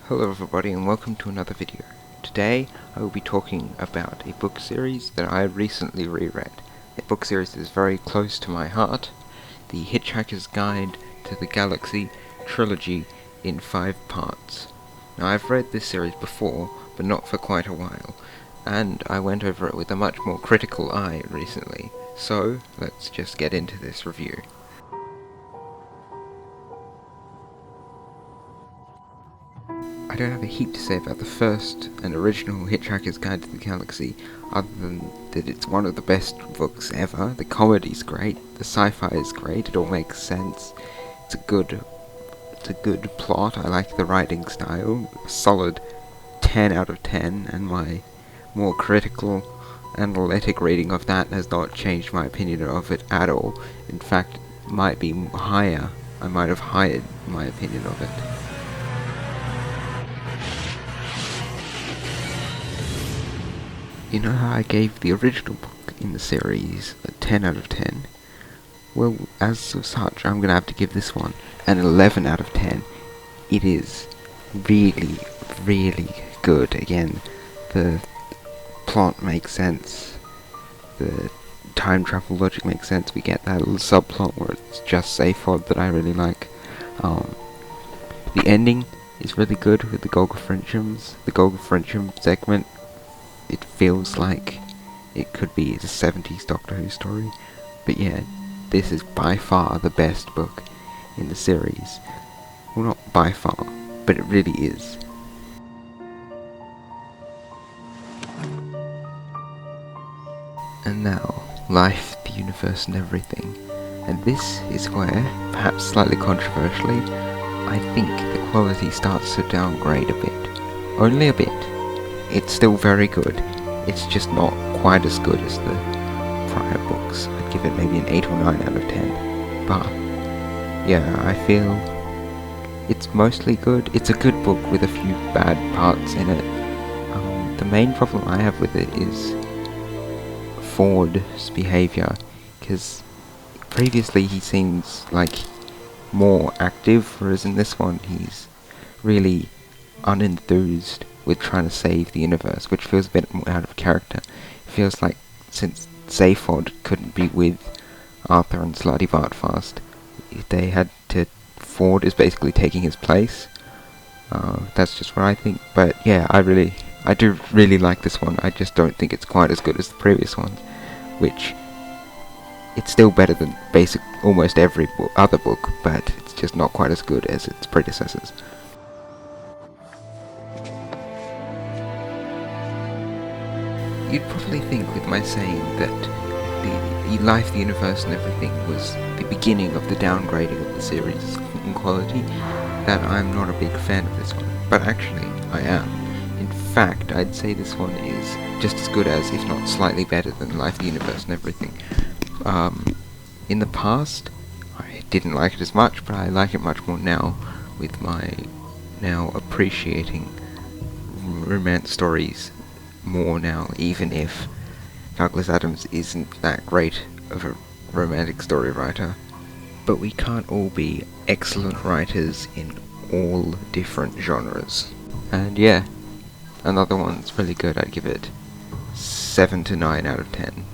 Hello everybody and welcome to another video. Today I will be talking about a book series that I recently reread. A book series that is very close to my heart, the Hitchhiker's Guide to the Galaxy Trilogy in 5 parts. Now I've read this series before, but not for quite a while, and I went over it with a much more critical eye recently, so let's just get into this review. I don't have a heap to say about the first and original Hitchhiker's Guide to the Galaxy, other than that it's one of the best books ever. The comedy's great, the sci-fi is great, it all makes sense. It's a good plot. I like the writing style. A solid 10 out of 10, and my more critical, analytic reading of that has not changed my opinion of it at all. In fact, it might be higher. I might have highered my opinion of it. You know how I gave the original book in the series a 10 out of 10? Well, as of such, I'm gonna have to give this one an 11 out of 10. It is really, really good. Again, the plot makes sense. The time travel logic makes sense. We get that little subplot where it's just Zaphod that I really like. The ending is really good with the Golga Frenchum segment. It feels like it could be a 70s Doctor Who story. But yeah, this is by far the best book in the series. Well, not by far, but it really is. And now, Life, the Universe and Everything. And this is where, perhaps slightly controversially, I think the quality starts to downgrade a bit. Only a bit. It's still very good, it's just not quite as good as the prior books. I'd give it maybe an 8 or 9 out of 10. But, yeah, I feel it's mostly good. It's a good book with a few bad parts in it. The main problem I have with it is Ford's behaviour, because previously he seems like more active, whereas in this one he's really unenthused with trying to save the universe, which feels a bit more out of character. It feels like since Zaphod couldn't be with Arthur and Slutty Bartfast, they had to... Ford is basically taking his place. That's just what I think. But yeah, I do really like this one. I just don't think it's quite as good as the previous ones, which it's still better than almost every other book, but it's just not quite as good as its predecessors. You'd probably think with my saying that the Life, the Universe and Everything was the beginning of the downgrading of the series in quality, that I'm not a big fan of this one. But actually, I am. In fact, I'd say this one is just as good as, if not slightly better than Life, the Universe and Everything. In the past, I didn't like it as much, but I like it much more now, with my now appreciating romance stories more now, even if Douglas Adams isn't that great of a romantic story writer. But we can't all be excellent writers in all different genres. And yeah, another one's really good. I'd give it 7 to 9 out of 10.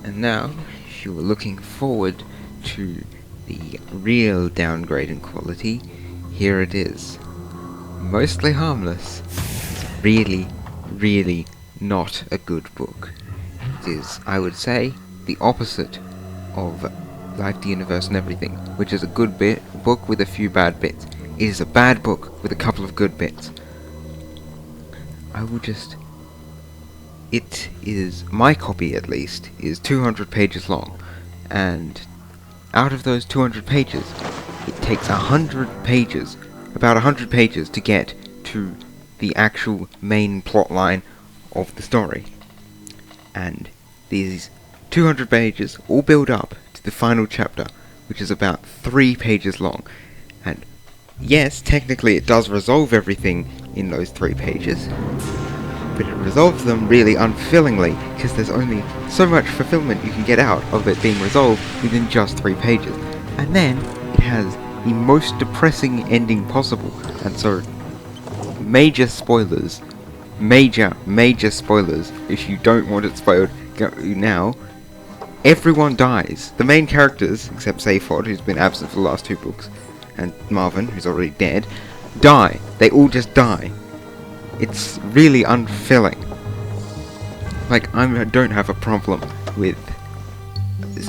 And now, if you were looking forward to the real downgrade in quality, here it is. Mostly Harmless. It's really, really not a good book. It is, I would say, the opposite of Life, the Universe and Everything, which is a good book with a few bad bits. It is a bad book with a couple of good bits. It is, my copy at least, is 200 pages long, and out of those 200 pages, it takes about 100 pages to get to the actual main plot line of the story. And these 200 pages all build up to the final chapter, which is about 3 pages long. And yes, technically it does resolve everything in those 3 pages, but it resolves them really unfulfillingly, because there's only so much fulfillment you can get out of it being resolved within just 3 pages. And then it has the most depressing ending possible. And so, major spoilers, major spoilers. If you don't want it spoiled, go now. Everyone dies. The main characters, except Seyfod, who's been absent for the last 2 books, and Marvin, who's already dead, die. They all just die. It's really unfulfilling. Like, I don't have a problem with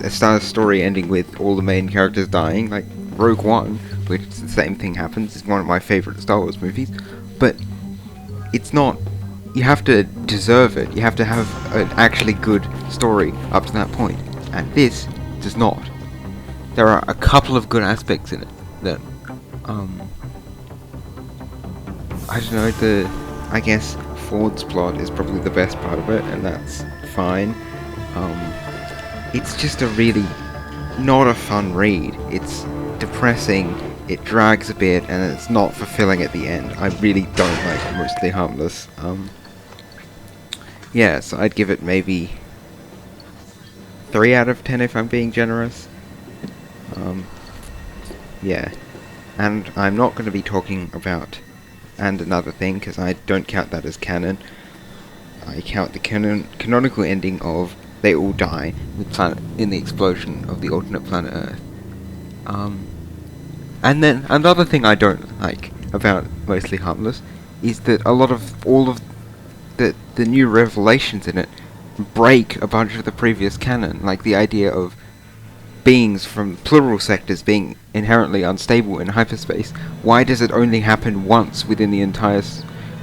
a story ending with all the main characters dying, like Rogue One, which the same thing happens. It's one of my favourite Star Wars movies, but it's not. You have to deserve it. You have to have an actually good story up to that point, and this does not. There are a couple of good aspects in it that, I don't know, I guess Ford's plot is probably the best part of it, and that's fine. It's just a really not a fun read. It's depressing, it drags a bit, and it's not fulfilling at the end. I really don't like Mostly Harmless. Yeah, so I'd give it maybe 3 out of 10 if I'm being generous. Yeah. And I'm not going to be talking about and another thing, because I don't count that as canon. I count the canonical ending of they all die in the explosion of the alternate planet Earth. And then another thing I don't like about Mostly Harmless is that all of the new revelations in it break a bunch of the previous canon, like the idea of beings from plural sectors being inherently unstable in hyperspace. Why does it only happen once within the entire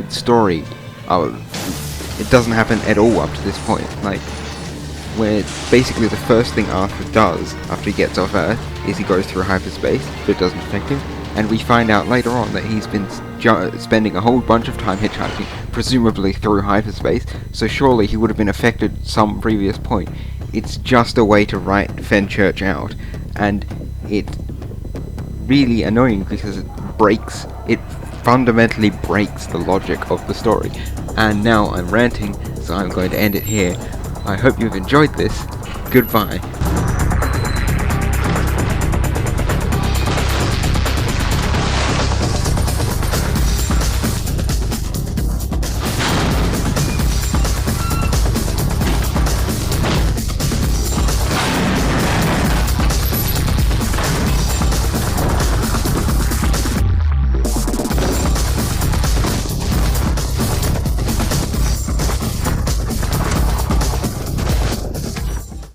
story? It doesn't happen at all up to this point. Like, where basically the first thing Arthur does after he gets off Earth is he goes through hyperspace, but it doesn't affect him. And we find out later on that he's been spending a whole bunch of time hitchhiking, presumably through hyperspace, so surely he would have been affected some previous point. It's just a way to write Fenchurch out, and it's really annoying because it fundamentally breaks the logic of the story. And now I'm ranting, so I'm going to end it here. I hope you've enjoyed this. Goodbye.